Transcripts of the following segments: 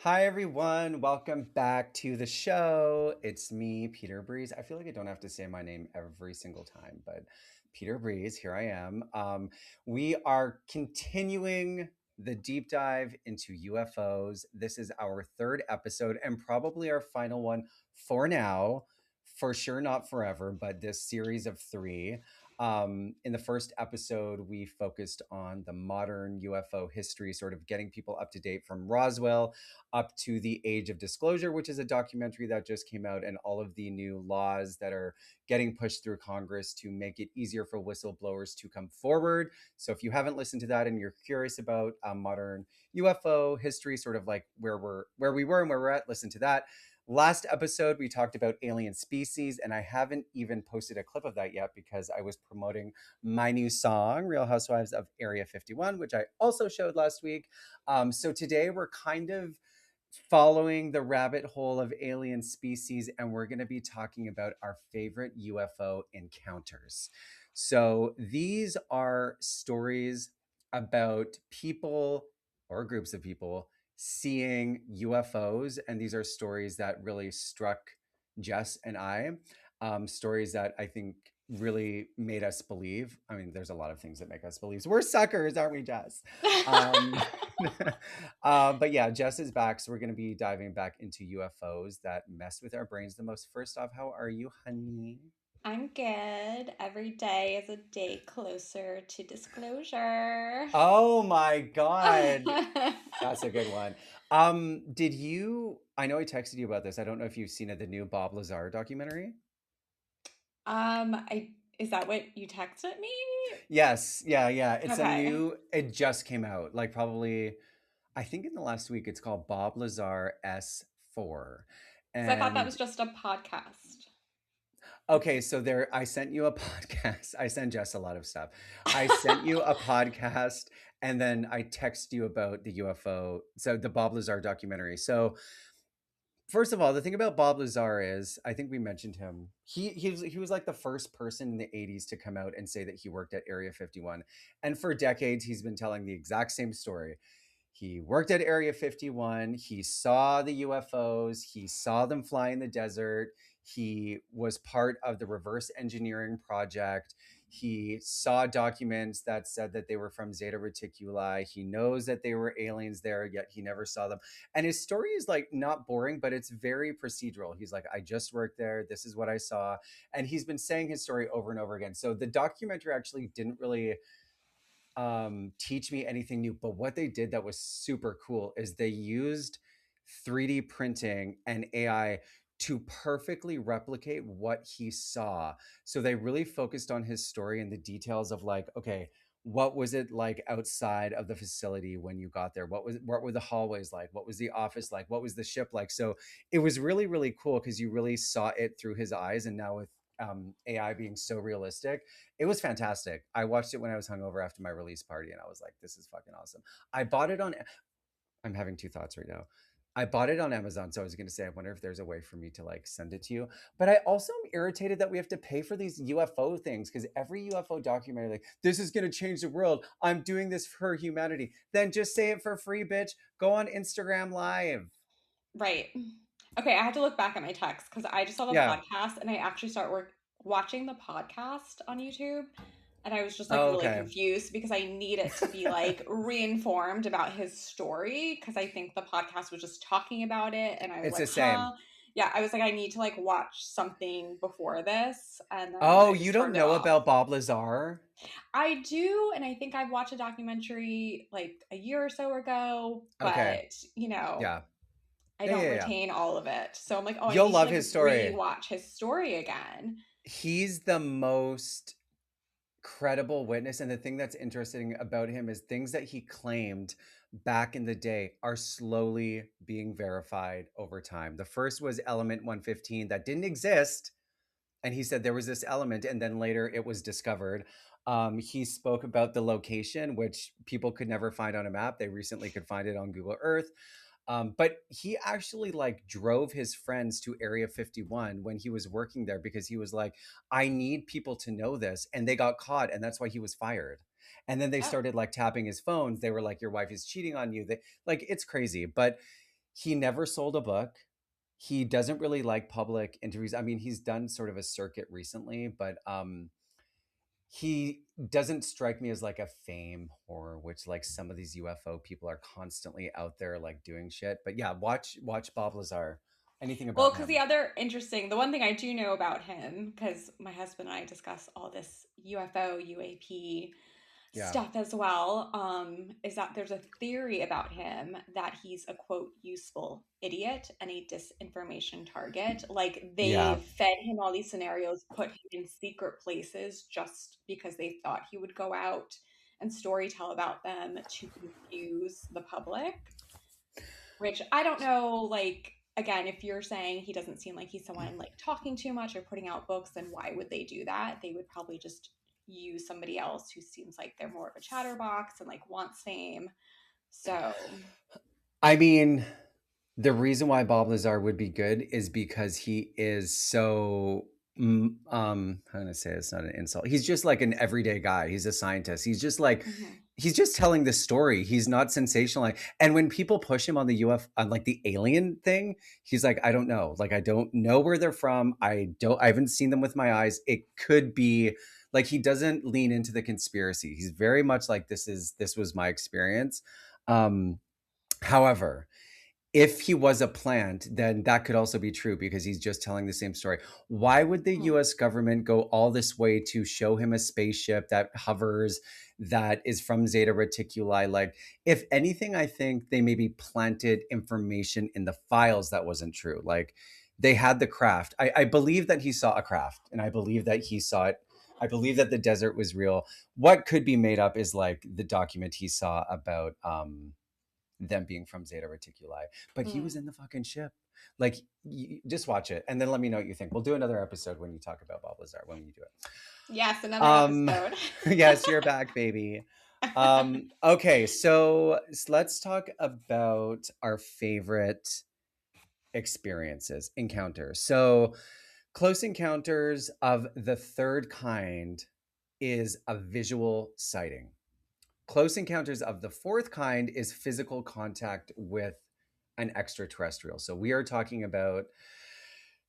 Hi, everyone. Welcome back to the show. It's me, Peter Breeze. I feel like I don't have to say my name every single time, but Peter Breeze, here I am. We are continuing the deep dive into UFOs. This is our third episode and probably our final one for now. For sure, not forever, but this series of three. In the first episode, we focused on the modern UFO history, sort of getting people up to date from Roswell up to the Age of Disclosure, which is a documentary that just came out, and all of the new laws that are getting pushed through Congress to make it easier for whistleblowers to come forward. So if you haven't listened to that and you're curious about modern UFO history, sort of like where we were and where we're at, listen to that. Last episode, we talked about alien species, and I haven't even posted a clip of that yet because I was promoting my new song, Real Housewives of Area 51, which I also showed last week. So today we're kind of following the rabbit hole of alien species, and we're going to be talking about our favorite UFO encounters. So these are stories about people or groups of people seeing UFOs, and these are stories that really struck Jess and I. Stories that I think really made us believe. I mean, there's a lot of things that make us believe. We're suckers, aren't we, Jess? Um, but yeah, Jess is back, so we're going to be diving back into UFOs that mess with our brains the most. First off, how are you, honey? I'm good. Every day is a day closer to disclosure. Oh my God, that's a good one. Did you? I know I texted you about this. I don't know if you've seen it, the new Bob Lazar documentary. I is that what you texted me? Yes, yeah. It's a Okay. new. It just came out, like probably. I think in the last week. It's called Bob Lazar S4, Because I thought that and was just a podcast. okay, so there, I sent you a podcast. I send Jess a lot of stuff. I sent you a podcast, and then I text you about the UFO. So the Bob Lazar documentary. So first of all, the thing about Bob Lazar is, I think we mentioned him. He was like the first person in the '80s to come out and say that he worked at Area 51, and for decades he's been telling the exact same story. He worked at Area 51. He saw the UFOs. He saw them fly in the desert. He was part of the reverse engineering project. He saw documents that said that they were from Zeta Reticuli. He knows that they were aliens there, yet he never saw them. And his story is like not boring, but it's very procedural. He's like, I just worked there. This is what I saw. And he's been saying his story over and over again. So the documentary actually didn't really teach me anything new, but what they did that was super cool is they used 3D printing and AI to perfectly replicate what he saw. So they really focused on his story and the details of like, okay, what was it like outside of the facility when you got there? What were the hallways like? What was the office like? What was the ship like? So it was really really cool because you really saw it through his eyes, and now with AI being so realistic, it was fantastic. I watched it when I was hungover after my release party, and I was like, "This is fucking awesome." I bought it on. I'm having two thoughts right now. I bought it on Amazon, so I was going to say, I wonder if there's a way for me to like send it to you. But I also am irritated that we have to pay for these UFO things because every UFO documentary, like, this is going to change the world. I'm doing this for humanity. Then just say it for free, bitch. Go on Instagram Live. Right. Okay, I had to look back at my text because I just saw the Yeah. podcast and I actually watching the podcast on YouTube. And I was just like Oh, really okay. confused because I need it to be like reinformed about his story because I think the podcast was just talking about it and I was It's like, the same. huh. Yeah, I was like, I need to like watch something before this. And then Oh, I you just don't turned it know off. about Bob Lazar? I do, and I think I've watched a documentary like a year or so ago, Okay. but you know, Yeah. I Yeah, don't yeah, yeah. retain all of it. So I'm like, oh, I You'll need to love like his story. rewatch his story again. He's the most credible witness. And the thing that's interesting about him is things that he claimed back in the day are slowly being verified over time. The first was element 115 that didn't exist. And he said there was this element, and then later it was discovered. He spoke about the location, which people could never find on a map. They recently could find it on Google Earth. But he actually like drove his friends to Area 51 when he was working there because he was like, I need people to know this. And they got caught, and that's why he was fired. And then they Oh, started like tapping his phones. They were like, your wife is cheating on you. They like, it's crazy. But He never sold a book. He doesn't really like public interviews. I mean, he's done sort of a circuit recently, but he doesn't strike me as like a fame whore, which like some of these UFO people are constantly out there like doing shit. But yeah, watch Bob Lazar. Anything Well, about because him? the one thing I do know about him, because my husband and I discuss all this UFO, UAP Yeah. stuff as well, is that there's a theory about him that he's a quote useful idiot and a disinformation target. Like Yeah. they fed him all these scenarios, put him in secret places just because they thought he would go out and story tell about them to confuse the public. Which I don't know, like, again, if you're saying he doesn't seem like he's someone like talking too much or putting out books, then why would they do that? They would probably just use somebody else who seems like they're more of a chatterbox and like wants fame. So, I mean, the reason why Bob Lazar would be good is because he is so how can I say it's not an insult. He's just like an everyday guy. He's a scientist. He's just like mhm. he's just telling the story. He's not sensational. And when people push him on the on like the alien thing, he's like, I don't know. Like I don't know where they're from. I haven't seen them with my eyes. It could be like he doesn't lean into the conspiracy. He's very much like this was my experience. Um However, if he was a plant, then that could also be true because he's just telling the same story. Why would the Hmm. US government go all this way to show him a spaceship that hovers, that is from Zeta Reticuli? Like, if anything, I think they maybe planted information in the files that wasn't true. Like, they had the craft. I believe that he saw a craft, and I believe that he saw it. I believe that the desert was real. What could be made up is like the document he saw about them being from Zeta Reticuli, but he was Hmm. in the fucking ship. Like, just watch it and then let me know what you think. We'll do another episode when you talk about Bob Lazar when you do it. Yes, another Um, episode. yes, you're back, baby. Okay, so let's talk about our favorite experiences, encounters. So, close encounters of the third kind is a visual sighting. Close encounters of the fourth kind is physical contact with an extraterrestrial. So we are talking about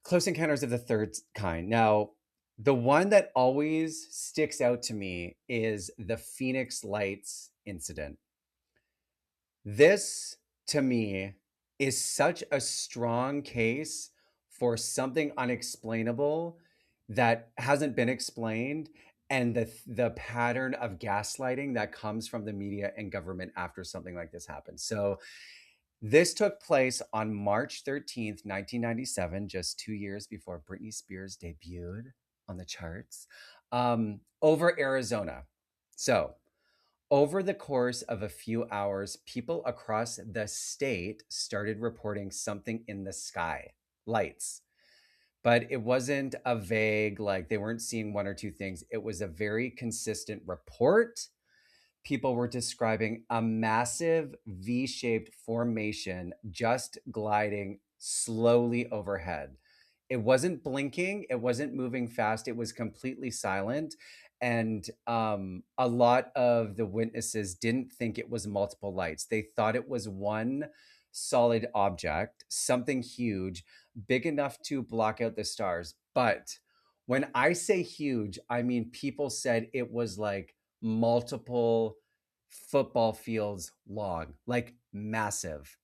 close encounters of the third kind. Now, the one that always sticks out to me is the Phoenix Lights incident. This, to me, is such a strong case for something unexplainable that hasn't been explained, and the pattern of gaslighting that comes from the media and government after something like this happens. So this took place on March 13th, 1997, just 2 years before Britney Spears debuted on the charts, over Arizona. So over the course of a few hours, people across the state started reporting something in the sky, lights. But it wasn't a vague, like they weren't seeing one or two things. It was a very consistent report. People were describing a massive V shaped formation just gliding slowly overhead. It wasn't blinking, it wasn't moving fast, it was completely silent. And a lot of the witnesses didn't think it was multiple lights. They thought it was one solid object, something huge, big enough to block out the stars. But when I say huge, I mean people said it was like multiple football fields long, like massive.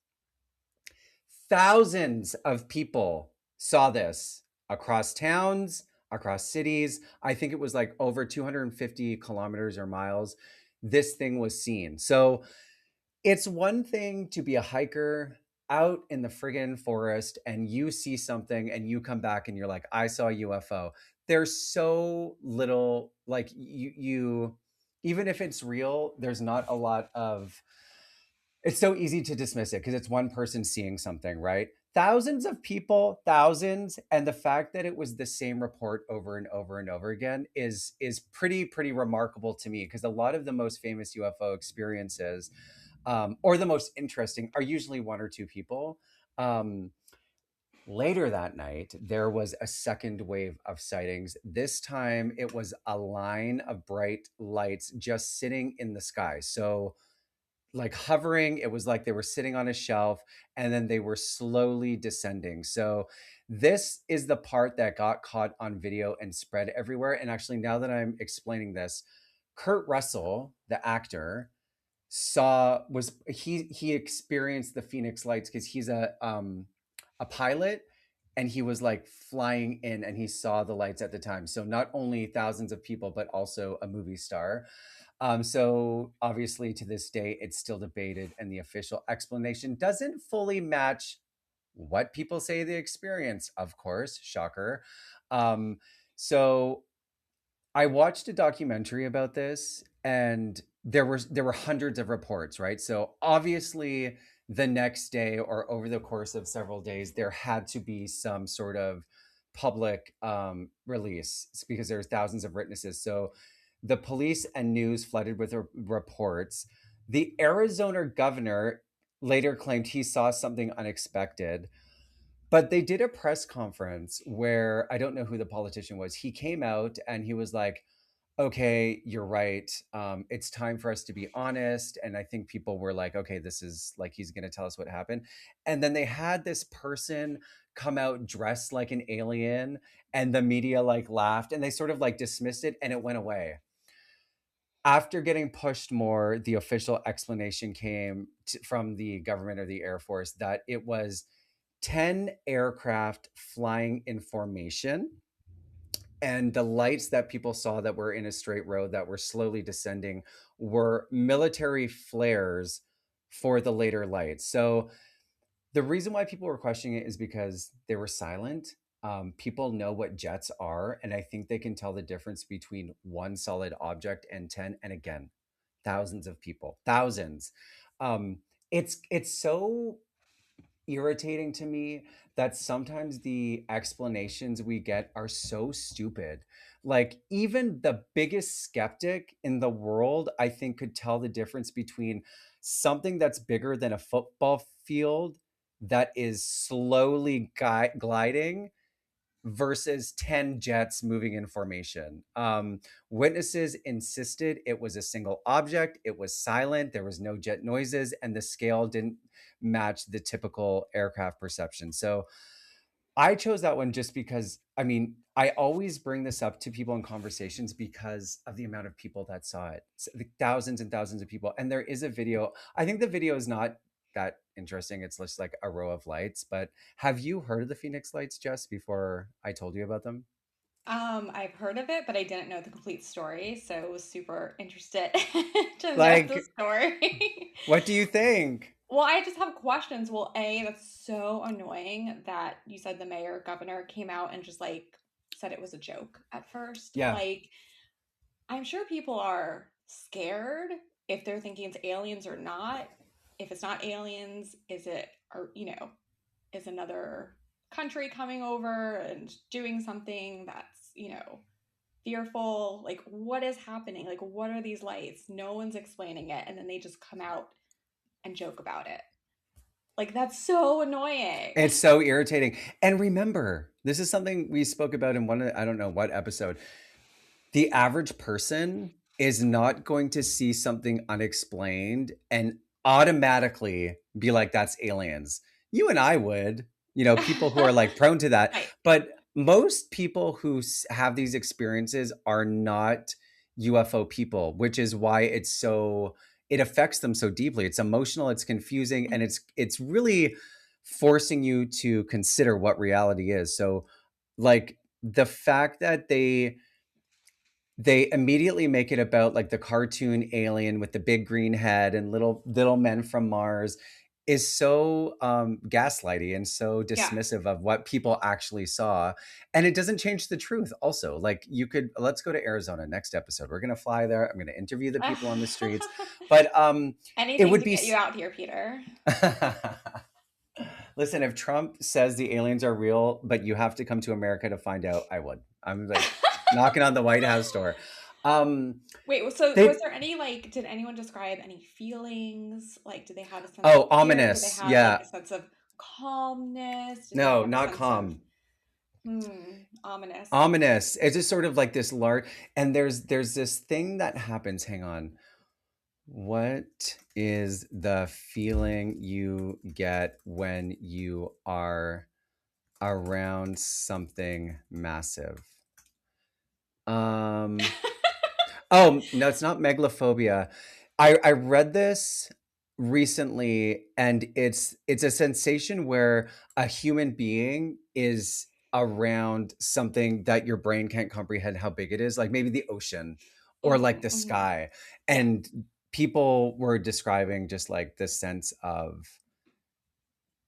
Thousands of people saw this across towns, across cities. I think it was like over 250 kilometers or miles. This thing was seen. So it's one thing to be a hiker out in the friggin' forest and you see something and you come back and you're like, I saw a UFO. There's so little, like, even if it's real, there's not a lot of, it's so easy to dismiss it because it's one person seeing something, right? Thousands of people, thousands, and the fact that it was the same report over and over and over again is pretty remarkable to me because a lot of the most famous UFO experiences, or the most interesting, are usually one or two people. Um, Later that night, there was a second wave of sightings. This time, it was a line of bright lights just sitting in the sky. So like hovering. It was like they were sitting on a shelf, and then they were slowly descending. So this is the part that got caught on video and spread everywhere. And actually, now that I'm explaining this, Kurt Russell, the actor, he experienced the Phoenix Lights because he's a pilot, and he was like flying in, and he saw the lights at the time. So not only thousands of people, but also a movie star. So obviously to this day, it's still debated, and the official explanation doesn't fully match what people say they experience. Of course, shocker. Um, so I watched a documentary about this, and there were hundreds of reports, right? So obviously the next day or over the course of several days, there had to be some sort of public release because there's thousands of witnesses. So the police and news flooded with reports. The Arizona governor later claimed he saw something unexpected, but they did a press conference where I don't know who the politician was. He came out and he was like, okay, you're right. It's time for us to be honest. And I think people were like, okay, this is like, he's going to tell us what happened. And then they had this person come out dressed like an alien, and the media like laughed, and they sort of like dismissed it, and it went away. After getting pushed more, the official explanation came from the government or the Air Force that it was 10 aircraft flying in formation, and the lights that people saw that were in a straight row that were slowly descending were military flares for the later lights. So the reason why people were questioning it is because they were silent. People know what jets are, and I think they can tell the difference between one solid object and 10. And again, thousands of people, thousands. Um, it's so irritating to me that sometimes the explanations we get are so stupid. Like, even the biggest skeptic in the world, I think, could tell the difference between something that's bigger than a football field that is slowly gliding versus 10 jets moving in formation. Witnesses insisted it was a single object, it was silent, there was no jet noises, and the scale didn't match the typical aircraft perception. So I chose that one just because, I mean, I always bring this up to people in conversations because of the amount of people that saw it. Thousands and thousands of people. And there is a video. I think the video is not that interesting. It's just like a row of lights. But have you heard of the Phoenix Lights, Jess, before I told you about them? I've heard of it, but I didn't know the complete story, so I was super interested to know the Like, story. what do you think? Well, I just have questions. Well, A, that's so annoying that you said the mayor governor came out and just like said it was a joke at first. Yeah. Like, I'm sure people are scared if they're thinking it's aliens or not. If it's not aliens, is it, or, is another country coming over and doing something that's, fearful? Like, what is happening? Like, what are these lights? No one's explaining it. And then they just come out and joke about it. Like, that's so annoying. It's so irritating. And remember, this is something we spoke about in one, I don't know what episode. The average person is not going to see something unexplained and automatically be like, that's aliens. You and I would, people who are like prone to that. Right. But most people who have these experiences are not UFO people, which is why it affects them so deeply. It's emotional, it's confusing, and it's really forcing you to consider what reality is. So, like, the fact that they immediately make it about like the cartoon alien with the big green head and little men from Mars is so gaslighty and so Yeah. dismissive of what people actually saw. And it doesn't change the truth. Also, like, let's go to Arizona next episode. We're going to fly there. I'm going to interview the people on the streets. But it Anything would to be get you out here, Peter. Listen, if Trump says the aliens are real, but you have to come to America to find out, I would. I'm like knocking on the White House door. Wait, so They was there any, like, did anyone describe any feelings? Like, did they have a sense of Oh, fear? Did they ominous. have like Yeah. a sense of calmness? Did they No, have a not sense of calm. ominous? Ominous. It's just sort of like this large, and there's this thing that happens. Hang on. What is the feeling you get when you are around something massive? Um, oh, no, it's not megalophobia. I read this recently, and it's a sensation where a human being is around something that your brain can't comprehend how big it is, like maybe the ocean or like the Hmm. sky. Yeah. And people were describing just like the sense of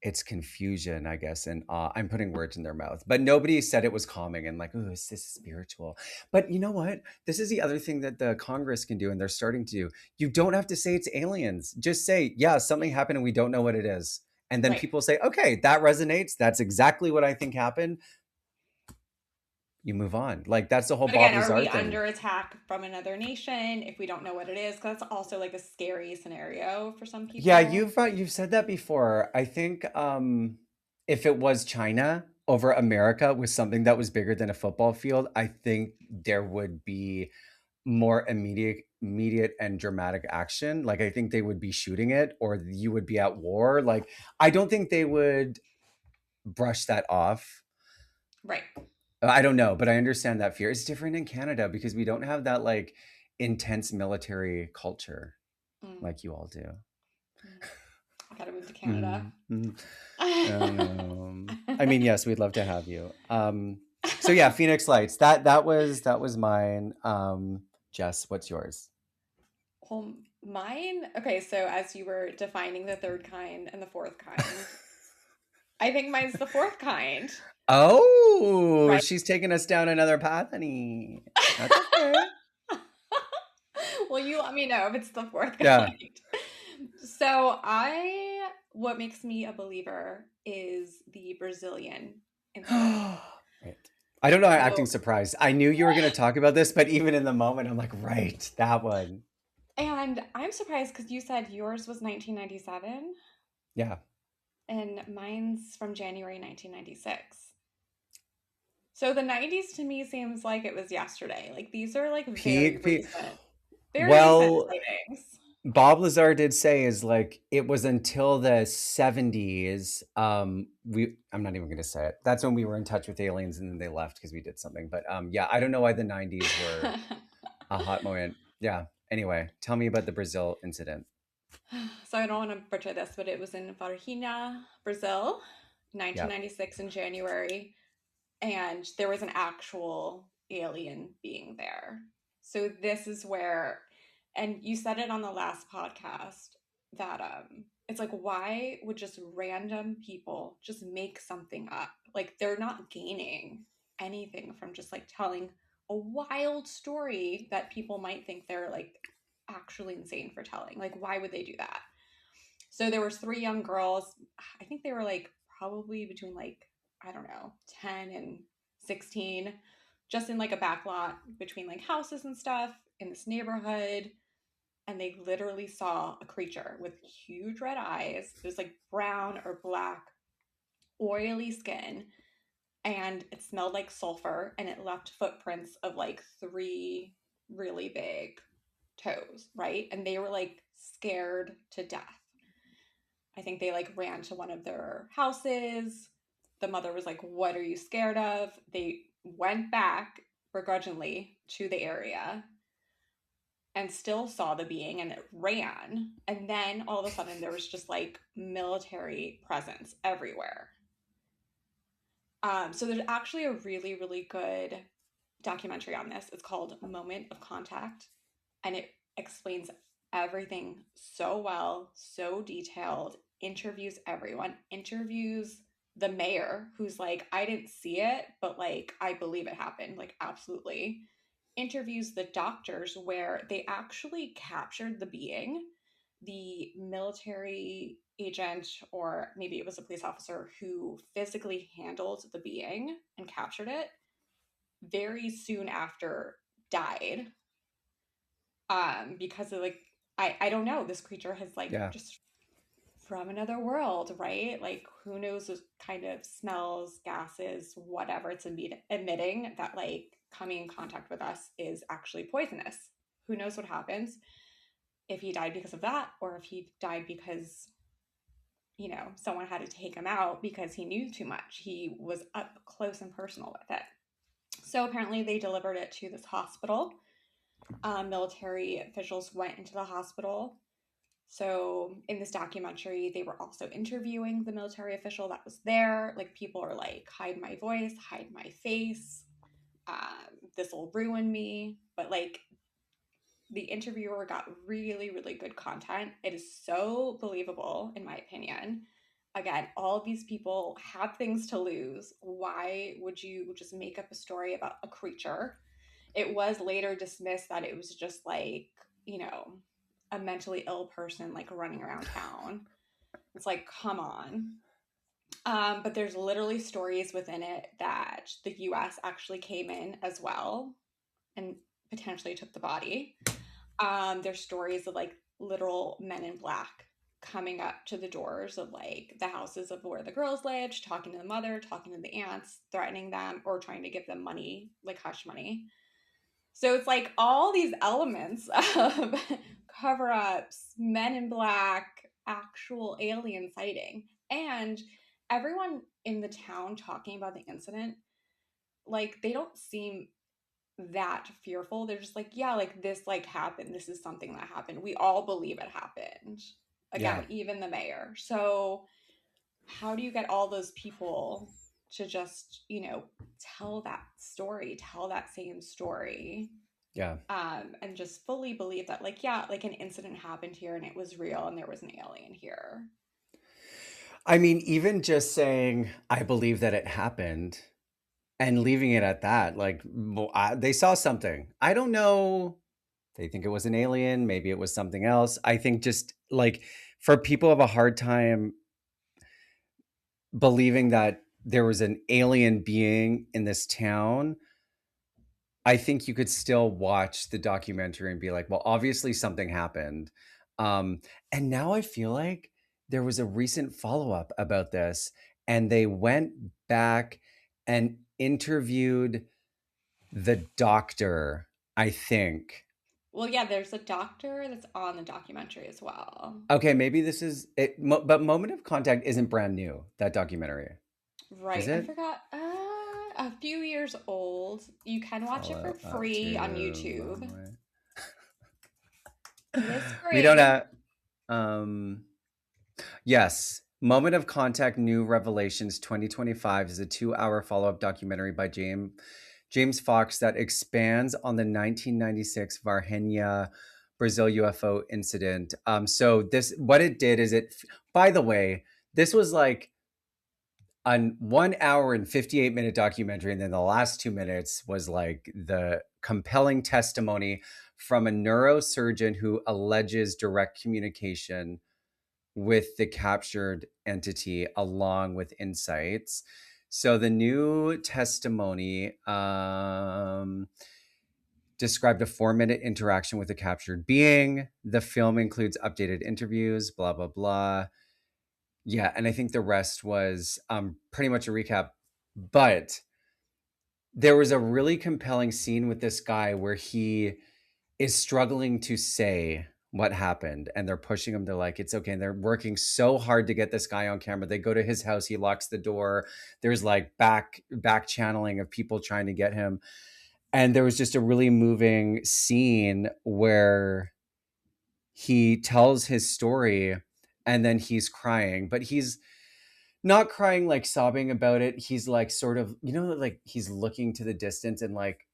it's confusion, I guess, and awe. I'm putting words in their mouth, but nobody said it was calming and like, oh, is this spiritual? But you know what? This is the other thing that the Congress can do, and they're starting to do. You don't have to say it's aliens. Just say, yeah, something happened and we don't know what it is. And then Right. people say, okay, that resonates. That's exactly what I think happened. You move on. Like that's the whole But Bob again, are Lazar we thing. under attack from another nation if we don't know what it is? 'Cause that's also like a scary scenario for some Yeah, people. you've said that before. I think if it was China over America with something that was bigger than a football field, I think there would be more immediate and dramatic action. Like I think they would be shooting it or you would be at war. Like I don't think they would brush that off. Right. I don't know, but I understand that fear. It's different in Canada because we don't have that like intense military culture Mm, like you all do. mm. I gotta move to Canada. Mm, mm. I mean, yes, we'd love to have you. So yeah, Phoenix Lights. That was mine. Jess, what's yours? Well, mine, okay, so as you were defining the third kind and the fourth kind, I think mine's the fourth kind, Oh, right? she's taking us down another path, honey. That's okay. Well, you let me know if it's the fourth Yeah. kind. So what makes me a believer is the Brazilian incident. Right. I don't know. I'm acting So, surprised. I knew you were going to talk about this, but even in the moment, I'm like, right, that one. and I'm surprised because you said yours was 1997 Yeah. and mine's from January 1996. So the 90s to me seems like it was yesterday. Like these are like Peak, peak. very recent Well, sightings. Bob Lazar did say is like it was until the 70s. I'm not even gonna say it. That's when we were in touch with aliens and then they left because we did something. But yeah, I don't know why the 90s were a hot moment. Yeah. Anyway, tell me about the Brazil incident. So I don't want to butcher this, but it was in Varginha, Brazil, Yeah. 1996 in January, and there was an actual alien being there. So this is where, and you said it on the last podcast that it's like why would just random people just make something up? Like they're not gaining anything from just like telling a wild story that people might think they're like actually insane for telling. Like why would they do that? So there was three young girls. I think they were like probably between like I don't know, 10 and 16, just in like a back lot between like houses and stuff in this neighborhood. And they literally saw a creature with huge red eyes. It was like brown or black, oily skin, and it smelled like sulfur. And it left footprints of like three really big toes, right? And they were like scared to death. I think they like ran to one of their houses. The mother was like, "What are you scared of?" They went back begrudgingly to the area and still saw the being and it ran. And then all of a sudden there was just like military presence everywhere. So there's actually a really, really good documentary on this. It's called Moment of Contact, and it explains everything so well, so detailed, interviews everyone, interviews the mayor who's like, I didn't see it, but like, I believe it happened, like, absolutely. Interviews the doctors where they actually captured the being, the military agent, or maybe it was a police officer who physically handled the being and captured it very soon after died because of like I don't know, this creature has like Yeah. just from another world, right? Like who knows what kind of smells, gases, whatever it's emitting that like coming in contact with us is actually poisonous. Who knows what happens? if he died because of that or if he died because, someone had to take him out because he knew too much. He was up close and personal with it. So apparently they delivered it to this hospital. Military officials went into the hospital. So in this documentary, they were also interviewing the military official that was there. Like, people are like, hide my voice, hide my face. This will ruin me. But like, the interviewer got really, really good content. It is so believable, in my opinion. Again, all of these people have things to lose. Why would you just make up a story about a creature? It was later dismissed that it was just like, you know, a mentally ill person like running around town. It's like, come on. But there's literally stories within it that the US actually came in as well and potentially took the body. There's stories of like literal men in black coming up to the doors of like the houses of where the girls lived, talking to the mother, talking to the aunts, threatening them, or trying to give them money, like hush money. So it's like all these elements of cover ups, men in black, actual alien sighting, and everyone in the town talking about the incident, like they don't seem that fearful. They're just like, yeah, like this like happened. This is something that happened. We all believe it happened. Yeah. Again, even the mayor. So how do you get all those people to just, tell that story, tell that same story? Yeah. And just fully believe that, like, yeah, like an incident happened here and it was real and there was an alien here. I mean, even just saying, I believe that it happened and leaving it at that, like, they saw something. I don't know. They think it was an alien. Maybe it was something else. I think just like for people who have a hard time believing that there was an alien being in this town, I think you could still watch the documentary and be like, well, obviously something happened. Um, and now I feel like there was a recent follow up about this, and they went back and interviewed the doctor, I think. Well, yeah, there's a doctor that's on the documentary as well. Okay, maybe this is it, but Moment of Contact isn't brand new, that documentary. Is Right. I it? forgot. A few years old. You can watch it for Follow up free on to YouTube. Moment. It is We don't free. have. Yes. Moment of Contact New Revelations 2025 is a 2-hour follow-up documentary by James Fox that expands on the 1996 Varginha, Brazil UFO incident. So this, what it did is by the way, this was like a 1 hour and 58-minute documentary. And then the last 2 minutes was like the compelling testimony from a neurosurgeon who alleges direct communication with the captured entity along with insights. So the new testimony described a 4-minute interaction with a captured being. The film includes updated interviews, blah, blah, blah. Yeah, and I think the rest was pretty much a recap. But there was a really compelling scene with this guy where he is struggling to say what happened, and they're pushing him. They're like, it's okay. And they're working so hard to get this guy on camera. They go to his house, he locks the door. There's like back channeling of people trying to get him. And there was just a really moving scene where he tells his story and then he's crying, but he's not crying like sobbing about it. He's like sort of, like he's looking to the distance and like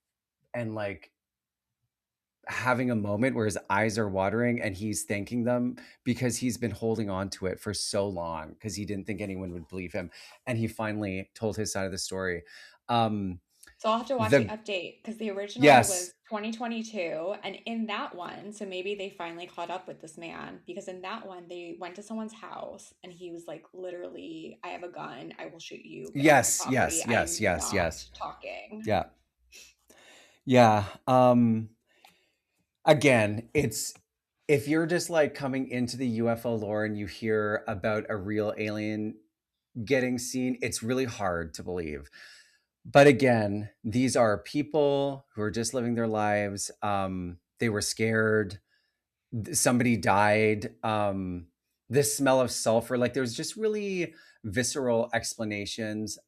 having a moment where his eyes are watering and he's thanking them because he's been holding on to it for so long because he didn't think anyone would believe him, and he finally told his side of the story. So I'll have to watch the The update because the original Yes, was 2022. And in that one, so maybe they finally caught up with this man because in that one, they went to someone's house and he was like, literally, I have a gun. I will shoot you. Get off my yes, property. yes, I yes, am yes, not yes. talking. Yeah, yeah. Again, it's if you're just like coming into the UFO lore and you hear about a real alien getting seen, it's really hard to believe. But again, these are people who are just living their lives. They were scared. somebody died. The smell of sulfur, like there's just really visceral explanations.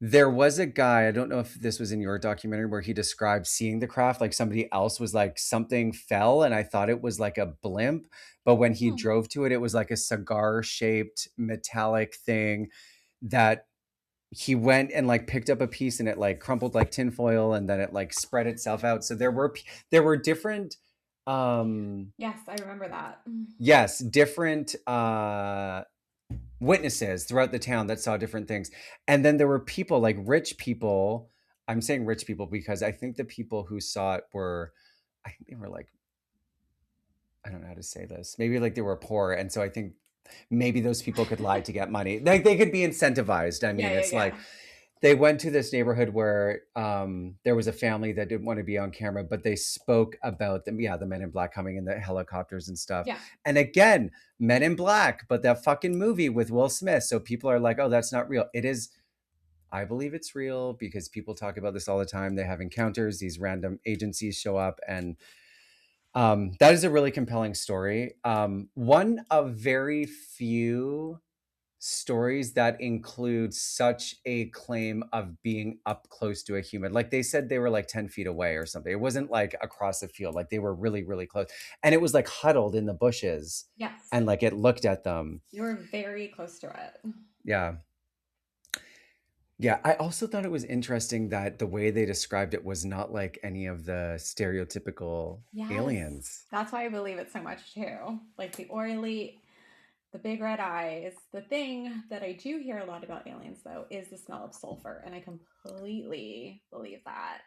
There was a guy, I don't know if this was in your documentary, where he described seeing the craft, like somebody else was like, something fell and I thought it was like a blimp, but when he Hmm. drove to it, it was like a cigar shaped metallic thing that he went and like picked up a piece and it like crumpled like tinfoil and then it like spread itself out. So there were different, Yes, I remember that. yes, different witnesses throughout the town that saw different things. And then there were people, like rich people. I'm saying rich people because I think the people who saw it were, I think they were like, I don't know how to say this. Maybe like they were poor. And so I think maybe those people could lie to get money. Like they could be incentivized. I Yeah, mean, yeah, it's like yeah. they went to this neighborhood where there was a family that didn't want to be on camera, but they spoke about them. Yeah, the men in black coming in the helicopters and stuff. Yeah. And again, men in black, but that fucking movie with Will Smith. So people are like, oh, that's not real. It is. I believe it's real because people talk about this all the time. They have encounters. These random agencies show up, and that is a really compelling story. One of very few stories that include such a claim of being up close to a human. Like they said they were like 10 feet away or something. It wasn't like across the field. Like they were really, really close. And it was like huddled in the bushes Yes. and like it looked at them. You were very close to it. Yeah. Yeah. I also thought it was interesting that the way they described it was not like any of the stereotypical Yes. aliens. That's why I believe it so much too. Like the oily, the big red eyes. The thing that I do hear a lot about aliens though is the smell of sulfur. And I completely believe that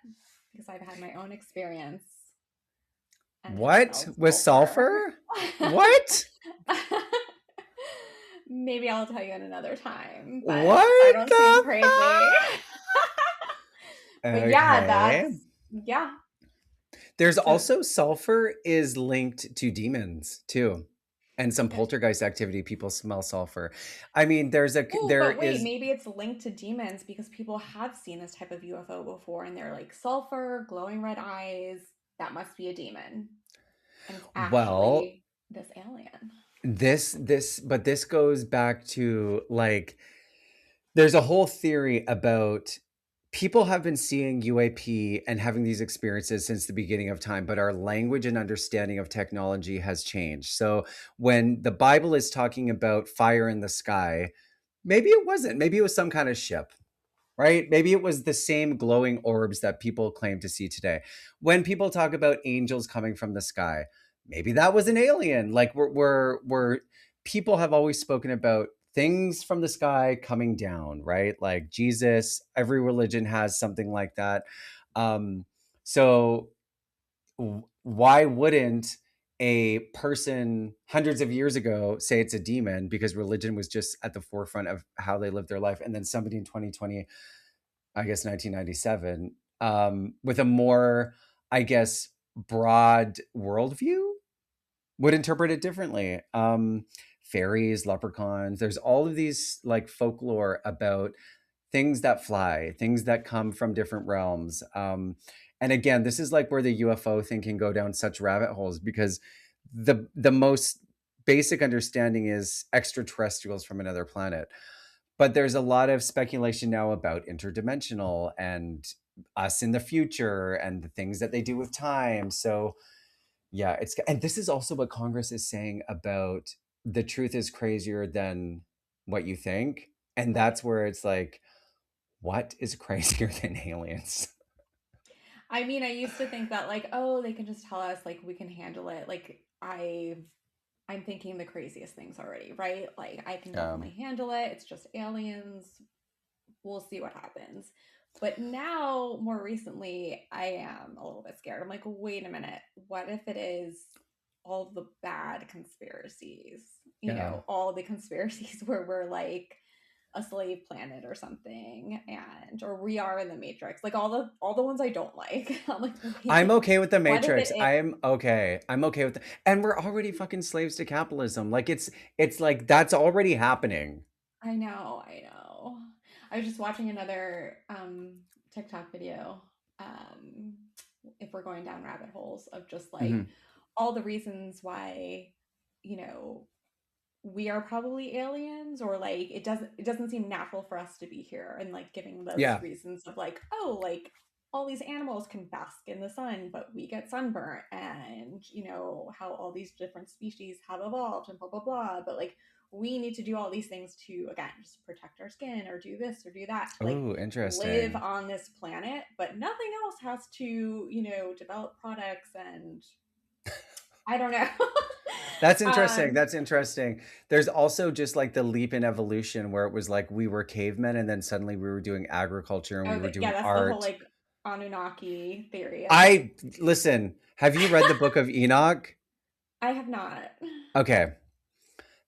because I've had my own experience and have What? smelled With sulfur. sulfur? What? Maybe I'll tell you in another time, but I What don't seem the crazy. fuck? But yeah, Okay. that's yeah. There's So also sulfur is linked to demons too. And some there, poltergeist activity, people smell sulfur. I mean, there but wait, is maybe it's linked to demons because people have seen this type of UFO before and they're like sulfur, glowing red eyes. That must be a demon. And it's well, actually this alien. but this goes back to like there's a whole theory about people have been seeing UAP and having these experiences since the beginning of time, but our language and understanding of technology has changed. So when the Bible is talking about fire in the sky, maybe it wasn't. Maybe it was some kind of ship, right? Maybe it was the same glowing orbs that people claim to see today. When people talk about angels coming from the sky, maybe that was an alien. Like we're people have always spoken about things from the sky coming down, right? Like Jesus, every religion has something like that. Um, so why wouldn't a person hundreds of years ago say it's a demon because religion was just at the forefront of how they lived their life, and then somebody in 2020, I guess 1997, with a more, I guess, broad worldview would interpret it differently. Fairies, leprechauns, there's all of these like folklore about things that fly, things that come from different realms. And again, this is like where the UFO thing can go down such rabbit holes because the most basic understanding is extraterrestrials from another planet. But there's a lot of speculation now about interdimensional and us in the future and the things that they do with time. So yeah, and this is also what Congress is saying about the truth is crazier than what you think. And Right. that's where it's like, what is crazier than aliens? I mean, I used to think that like, oh, they can just tell us like we can handle it. Like I'm thinking the craziest things already, right? Like I can Um, definitely handle it. It's just aliens. We'll see what happens. But now, more recently, I am a little bit scared. I'm like, wait a minute. What if it is all the bad conspiracies? You yeah. know, all the conspiracies where we're like a slave planet or something, and or we are in the Matrix. Like all the ones I don't like. I'm like, I'm wait, okay with the what if it Matrix. is? I'm okay. I'm okay with and we're already fucking slaves to capitalism. Like it's like that's already happening. I know, I know. I was just watching another TikTok video. If we're going down rabbit holes of just like Mhm. all the reasons why, you know, we are probably aliens, or like it doesn't seem natural for us to be here, and like giving those Yeah. reasons of like, oh, like all these animals can bask in the sun but we get sunburnt, and how all these different species have evolved and blah blah blah, but like we need to do all these things to, again, just protect our skin or do this or do that to like Oh, live interesting. on this planet, but nothing else has to develop products, and I don't know. That's interesting. um That's interesting. There's also just like the leap in evolution where it was like we were cavemen and then suddenly we were doing agriculture and we Oh, were yeah, doing that's the whole art. like Anunnaki theory. I listen, have you read the Book of Enoch? I have not. Okay.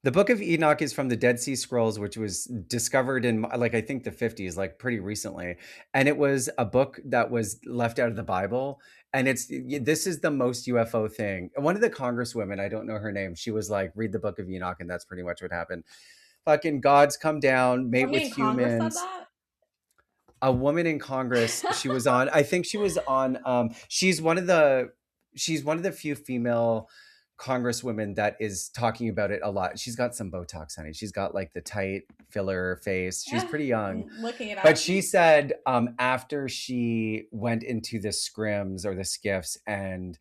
The Book of Enoch is from the Dead Sea Scrolls, which was discovered in like I think the 50s, like pretty recently. And it was a book that was left out of the Bible. And this is the most UFO thing. One of the congresswomen, I don't know her name, she was like, read the Book of Enoch, and that's pretty much what happened. Fucking gods come down, mate Somebody with in Congress said humans. that. A woman in Congress, she was on, I think she was on, she's one of the few female congresswomen that is talking about it a lot. She's got some Botox, honey. She's got like the tight filler face. She's pretty young. I'm looking it But up. she said after she went into the scrims or the skiffs and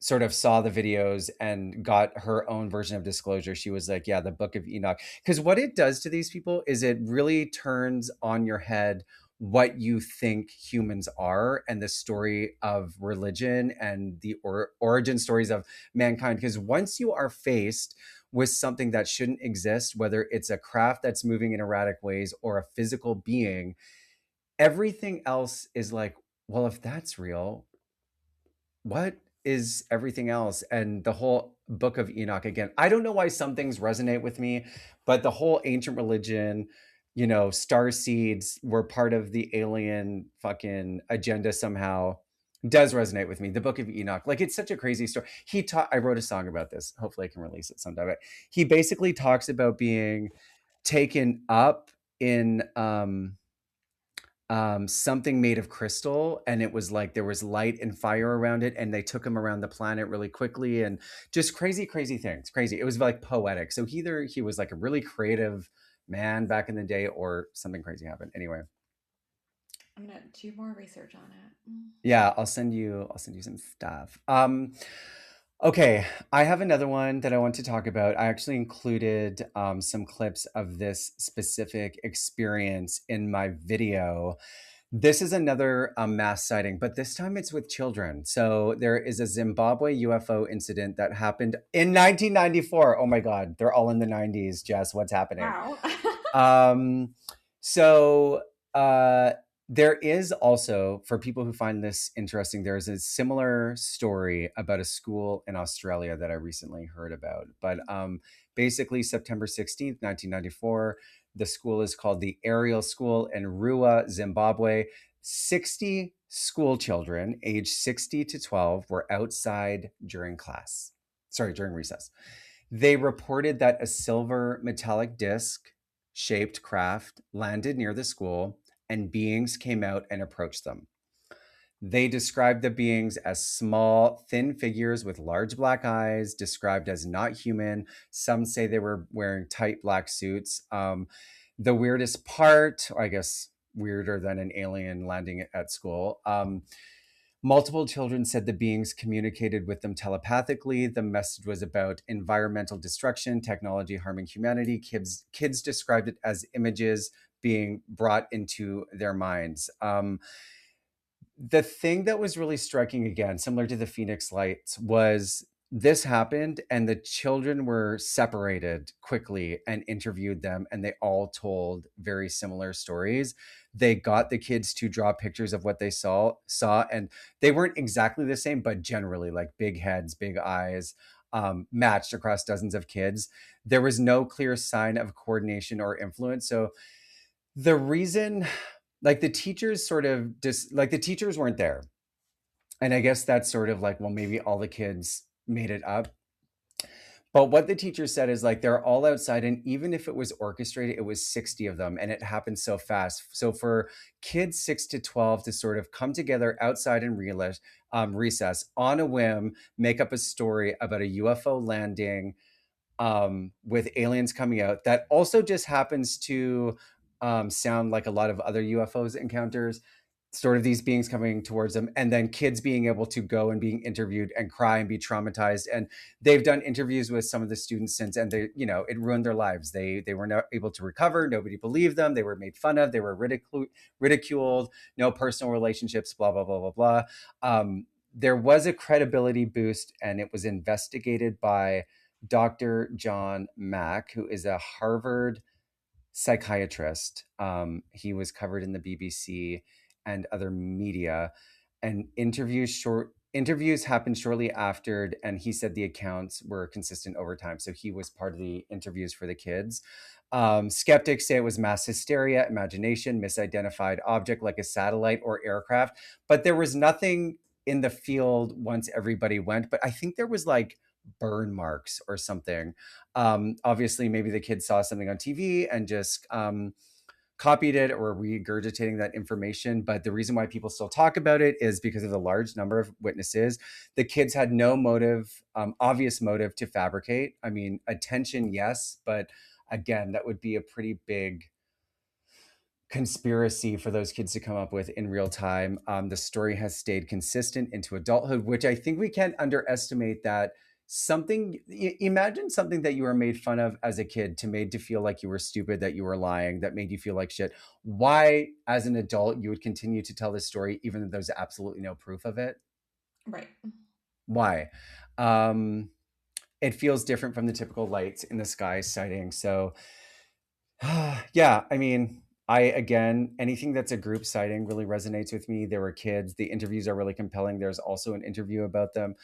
sort of saw the videos and got her own version of disclosure, she was like, yeah, the Book of Enoch. Because what it does to these people is it really turns on your head what you think humans are and the story of religion and the origin stories of mankind. Because once you are faced with something that shouldn't exist, whether it's a craft that's moving in erratic ways or a physical being, everything else is like, well, if that's real, what is everything else? And the whole Book of Enoch, again, I don't know why some things resonate with me, but the whole ancient religion, star seeds were part of the alien fucking agenda somehow, does resonate with me. The Book of Enoch, like, it's such a crazy story. I wrote a song about this. Hopefully I can release it sometime. But he basically talks about being taken up in something made of crystal, and it was like there was light and fire around it, and they took him around the planet really quickly, and just crazy, crazy things. Crazy. It was like poetic. So either he was like a really creative man back in the day, or something crazy happened. Anyway, I'm gonna do more research on it. yeah, I'll send you some stuff. Okay, I have another one that I want to talk about. I actually included some clips of this specific experience in my video. This is another mass sighting, but this time it's with children. So there is a Zimbabwe UFO incident that happened in 1994. Oh my God, they're all in the 90s, Jess. What's happening? Wow. Um, so uh, there is also, for people who find this interesting, there's a similar story about a school in Australia that I recently heard about. But basically, September 16th, 1994, the school is called the Ariel School in Rua, Zimbabwe. 60 school children aged 60 to 12 were outside during during recess. They reported that a silver metallic disc shaped craft landed near the school and beings came out and approached them. They described the beings as small, thin figures with large black eyes, described as not human. Some say they were wearing tight black suits. The weirdest part, or I guess weirder than an alien landing at school, multiple children said the beings communicated with them telepathically. The message was about environmental destruction, technology harming humanity. Kids described it as images being brought into their minds. The thing that was really striking, again, similar to the Phoenix Lights, was this happened and the children were separated quickly and interviewed them, and they all told very similar stories. They got the kids to draw pictures of what they saw, and they weren't exactly the same, but generally like big heads, big eyes, matched across dozens of kids. There was no clear sign of coordination or influence. So the reason, like, the teachers sort of just like the teachers weren't there, and I guess that's sort of like, well, maybe all the kids made it up. But what the teacher said is like they're all outside, and even if it was orchestrated, it was 60 of them, and it happened so fast. So for kids 6 to 12 to sort of come together outside in recess on a whim, make up a story about a UFO landing, with aliens coming out that also just happens to sound like a lot of other UFOs encounters, sort of these beings coming towards them, and then kids being able to go and being interviewed and cry and be traumatized. And they've done interviews with some of the students since, and they, you know, it ruined their lives. They were not able to recover. Nobody believed them. They were made fun of. They were ridiculed. No personal relationships. Blah blah blah blah blah. There was a credibility boost, and it was investigated by Dr. John Mack, who is a Harvard psychiatrist. He was covered in the BBC and other media, and interviews happened shortly after, and he said the accounts were consistent over time. So he was part of the interviews for the kids. Skeptics say it was mass hysteria, imagination, misidentified object like a satellite or aircraft, but there was nothing in the field once everybody went. But I think there was like burn marks or something. Obviously, maybe the kids saw something on TV and just copied it or regurgitating that information. But the reason why people still talk about it is because of the large number of witnesses. The kids had no motive, obvious motive to fabricate. I mean, attention, yes, but again, that would be a pretty big conspiracy for those kids to come up with in real time. The story has stayed consistent into adulthood, which I think we can't underestimate that imagine something that you were made fun of as a kid, to made to feel like you were stupid, that you were lying, that made you feel like shit. Why, as an adult, you would continue to tell this story, even though there's absolutely no proof of it? Right. Why? Um, it feels different from the typical lights in the sky sighting. So yeah, I mean, again, anything that's a group sighting really resonates with me. There were kids. The interviews are really compelling. There's also an interview about them.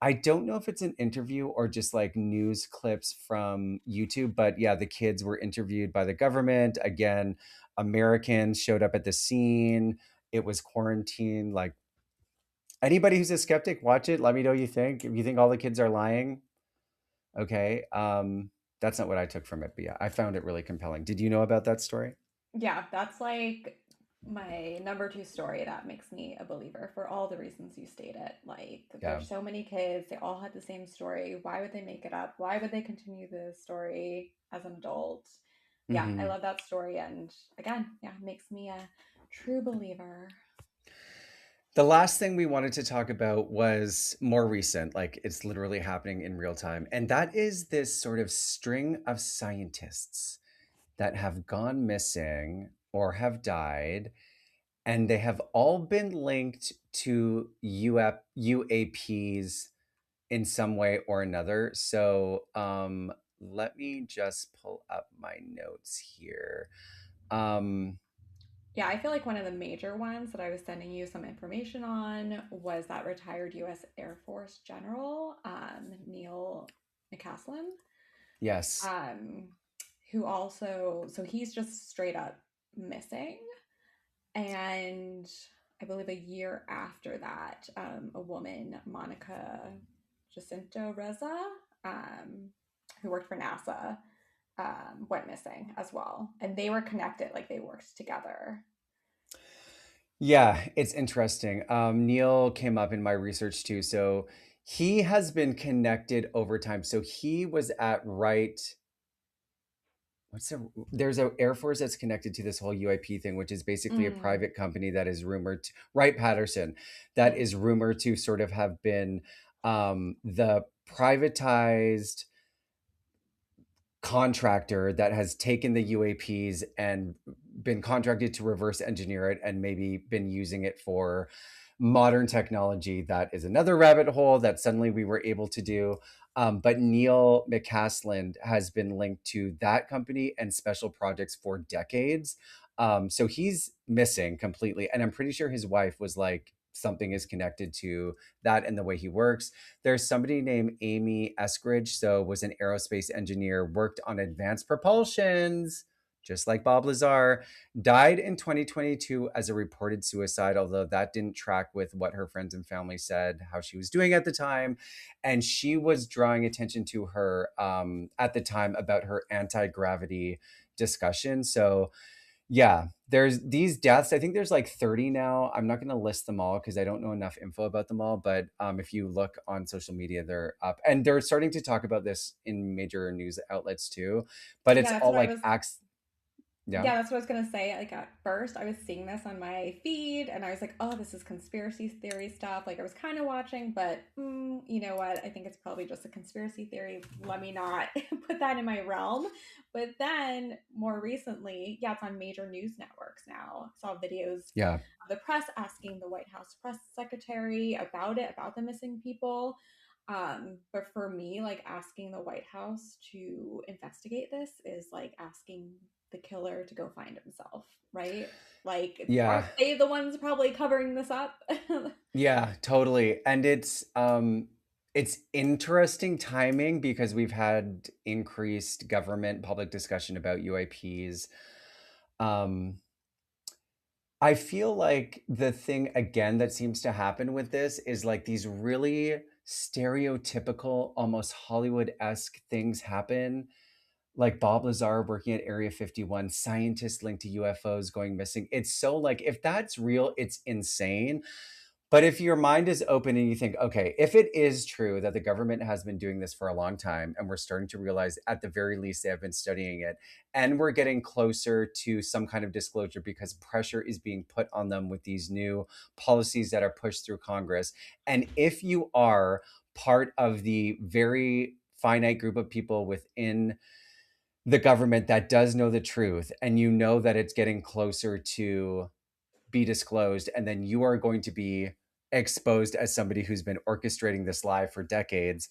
I don't know if it's an interview or just like news clips from YouTube, but yeah, the kids were interviewed by the government. Again, Americans showed up at the scene. It was quarantine. Like, anybody who's a skeptic, watch it. Let me know what you think. If you think all the kids are lying, okay. That's not what I took from it, but yeah, I found it really compelling. Did you know about that story? Yeah, that's like my number two story that makes me a believer for all the reasons you stated. Like, Yeah. there's so many kids, they all had the same story. Why would they make it up? Why would they continue the story as an adult? Yeah, I Hmm. love that story. And again, yeah, it makes me a true believer. The last thing we wanted to talk about was more recent, like it's literally happening in real time. And that is this sort of string of scientists that have gone missing or have died, and they have all been linked to UAPs in some way or another. So let me just pull up my notes here. Um, Yeah, I feel like one of the major ones that I was sending you some information on was that retired US Air Force General, Neil McCaslin, yes. um, who also, so he's just straight up missing. And I believe a year after that, a woman, Monica Jacinto Reza, um, who worked for NASA, went missing as well. And they were connected, like they worked together. Yeah, it's interesting. Neil came up in my research too. So he has been connected over time. So he was at Wright. There's a Air Force that's connected to this whole UIP thing, which is basically a Mm, private company that is rumored to, Wright Patterson, that mm. is rumored to sort of have been the privatized contractor that has taken the UAPs and been contracted to reverse engineer it and maybe been using it for modern technology. That is another rabbit hole that suddenly we were able to do. But Neil McCaslin has been linked to that company and special projects for decades. So he's missing completely. And I'm pretty sure his wife was like, something is connected to that and the way he works. There's somebody named Amy Eskridge, so was an aerospace engineer, worked on advanced propulsions. just like Bob Lazar, died in 2022 as a reported suicide, although that didn't track with what her friends and family said, how she was doing at the time. And she was drawing attention to her at the time about her anti-gravity discussion. So yeah, there's these deaths. I think there's like 30 now. I'm not going to list them all because I don't know enough info about them all. But if you look on social media, they're up, and they're starting to talk about this in major news outlets too. But Yeah, it's that's all what I like was acts. Yeah, Yeah, that's what I was gonna say. Like at first, I was seeing this on my feed, and I was like, "Oh, this is conspiracy theory stuff." Like I was kind of watching, but you know what? I think it's probably just a conspiracy theory. Let me not put that in my realm. But then more recently, yeah, it's on major news networks now. I saw videos yeah, of the press asking the White House press secretary about it, about the missing people. But for me, like asking the White House to investigate this is like asking the killer to go find himself, right? Like, yeah, aren't they the ones probably covering this up? yeah, totally. And it's interesting timing because we've had increased government public discussion about UAPs. Um, I feel like the thing again that seems to happen with this is like these really stereotypical, almost Hollywood-esque things happen. Like Bob Lazar working at Area 51, scientists linked to UFOs going missing. It's so like, if that's real, it's insane. But if your mind is open and you think, okay, if it is true that the government has been doing this for a long time, and we're starting to realize at the very least they have been studying it, and we're getting closer to some kind of disclosure because pressure is being put on them with these new policies that are pushed through Congress. And if you are part of the very finite group of people within the government that does know the truth, and you know that it's getting closer to be disclosed, and then you are going to be exposed as somebody who's been orchestrating this lie for decades,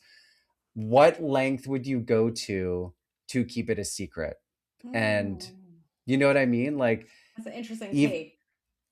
what length would you go to keep it a secret? And Mm, you know what I mean? Like, that's an interesting Eve, take.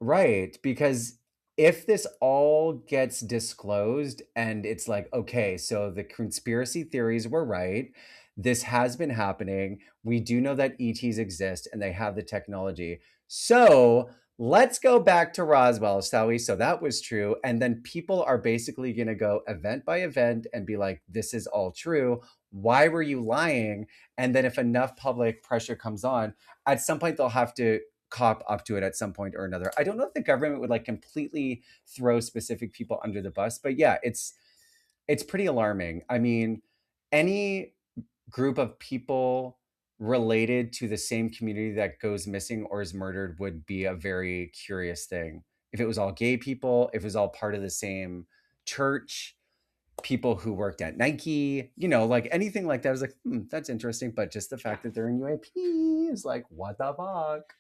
right, because if this all gets disclosed and it's like, okay, so the conspiracy theories were right, this has been happening. We do know that ETs exist and they have the technology. So let's go back to Roswell, shall we? So that was true. And then people are basically going to go event by event and be like, this is all true. Why were you lying? And then if enough public pressure comes on, at some point they'll have to cop up to it at some point or another. I don't know if the government would like completely throw specific people under the bus, but yeah, it's pretty alarming. I mean, any group of people related to the same community that goes missing or is murdered would be a very curious thing. If it was all gay people, if it was all part of the same church, people who worked at Nike, like anything like that, I was like, that's interesting. But just the Yeah. fact that they're in UAP is like, what the fuck?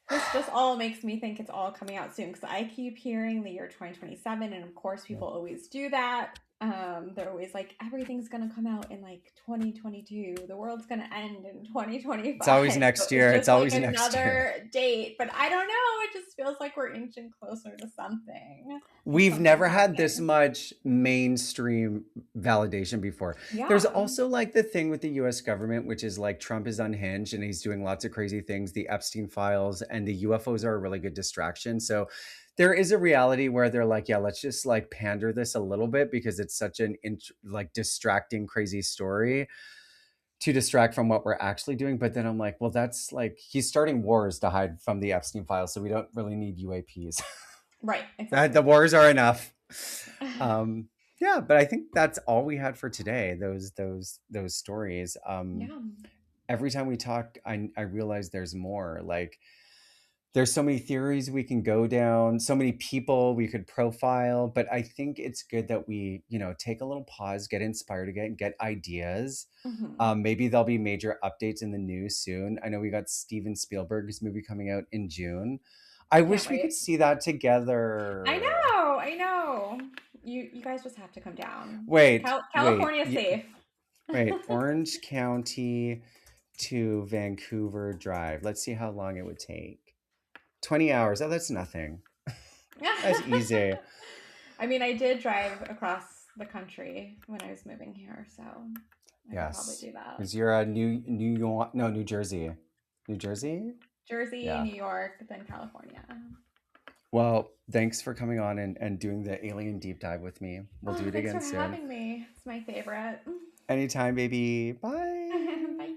This just all makes me think it's all coming out soon because I keep hearing the year 2027, and of course, Yeah. people always do that. They're always like, everything's gonna come out in like 2022. The world's gonna end in It's always 2025. So next it's year. It's just like always next year. another date, but I don't know. It just feels like we're inching closer to something, like We've something never had this happening. much mainstream validation before. There's Yeah. also like the thing with the US government, which is like Trump is unhinged and he's doing lots of crazy things. The Epstein files and the UFOs are a really good distraction. So there is a reality where they're like, yeah, let's just like pander this a little bit because it's such an like distracting, crazy story to distract from what we're actually doing. But then I'm like, well, that's like he's starting wars to hide from the Epstein files. So we don't really need UAPs. Right. The Exactly. wars are enough. Um, yeah, but I think that's all we had for today. Those stories. Yeah. Every time we talk, I realize there's more. Like there's so many theories we can go down, so many people we could profile. But I think it's good that we, take a little pause, get inspired again, get ideas. Hmm. Maybe there'll be major updates in the news soon. I know we got Steven Spielberg's movie coming out in June. I Can't wish we could wait. see that I together. know. I know. You guys just have to come down. Wait, wait, California's safe. wait. Orange County to Vancouver Drive. Let's see how long it would take. 20 hours. Oh, that's nothing. That's easy. I mean, I did drive across the country when I was moving here, so I could probably Yes. do that. Because you're a New York, no, New Jersey. New Jersey? Jersey, Yeah. New York, then California. Well, thanks for coming on and doing the alien deep dive with me. We'll do Oh, it thanks for again soon. having me. It's my favorite. Anytime, baby. Bye. Bye.